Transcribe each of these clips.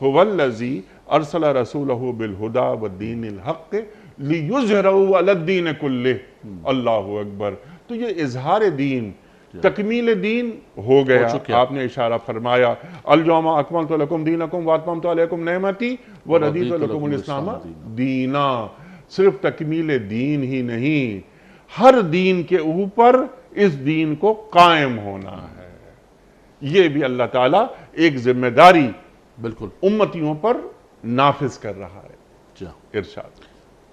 هو الذی ارسل رسولہ بالہدی والدین الحق لیظہرہ علی الدین کلہ. اللہ اکبر. تو یہ اظہار دین، تکمیل دین ہو گیا. آپ نے اشارہ فرمایا الیوم اکملت لکم دینکم واتممت علیکم نعمتی ورضیت لکم الاسلام دینا. صرف تکمیل دین ہی نہیں، ہر دین کے اوپر اس دین کو قائم ہونا ہے. یہ بھی اللہ تعالیٰ ایک ذمہ داری بالکل امتیوں پر نافذ کر رہا ہے. ارشاد.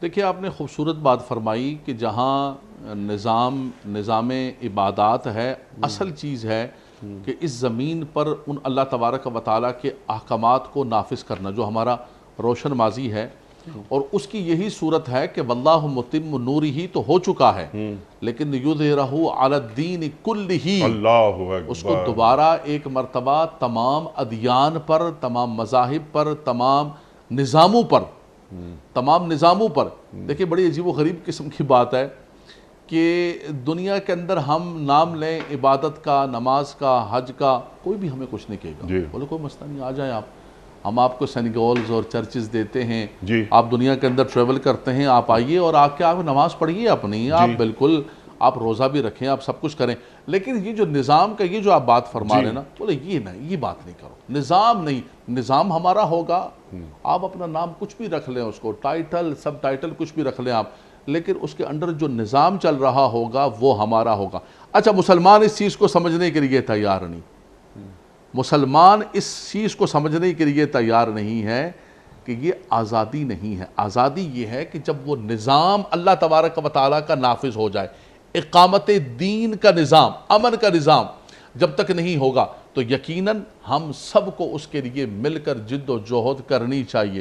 دیکھیے آپ نے خوبصورت بات فرمائی کہ جہاں نظام عبادات ہے، اصل چیز ہے کہ اس زمین پر ان اللہ تبارک و تعالیٰ کے احکامات کو نافذ کرنا، جو ہمارا روشن ماضی ہے، اور اس کی یہی صورت ہے کہ واللہ متم نورہ تو ہو چکا ہے، لیکن یظہرہ علی الدین کلہ، اللہ اکبر. اس کو دوبارہ ایک مرتبہ تمام ادیان پر، تمام مذاہب پر، تمام نظاموں پر. دیکھیں بڑی عجیب و غریب قسم کی بات ہے کہ دنیا کے اندر ہم نام لیں عبادت کا، نماز کا، حج کا، کوئی بھی ہمیں کچھ نہیں کہے گا. بولے کوئی مسئلہ نہیں، آ جائیں آپ، ہم آپ کو سینیگولز اور چرچز دیتے ہیں. آپ دنیا کے اندر ٹریول کرتے ہیں، آپ آئیے اور آ کے آپ نماز پڑھیے اپنی، آپ بالکل آپ روزہ بھی رکھیں، آپ سب کچھ کریں. لیکن یہ جو نظام کا یہ جو آپ بات فرما رہے ہیں نا، بولے یہ بات نہیں کرو. نظام نہیں، نظام ہمارا ہوگا، آپ اپنا نام کچھ بھی رکھ لیں، اس کو ٹائٹل سب ٹائٹل کچھ بھی رکھ لیں آپ، لیکن اس کے اندر جو نظام چل رہا ہوگا وہ ہمارا ہوگا. اچھا، مسلمان اس چیز کو سمجھنے کے لیے تیار نہیں. مسلمان اس چیز کو سمجھنے کے لیے تیار نہیں ہے کہ یہ آزادی نہیں ہے. آزادی یہ ہے کہ جب وہ نظام اللہ تبارک و تعالیٰ کا نافذ ہو جائے، اقامت دین کا نظام، امن کا نظام جب تک نہیں ہوگا تو یقیناً ہم سب کو اس کے لیے مل کر جد و جہد کرنی چاہیے.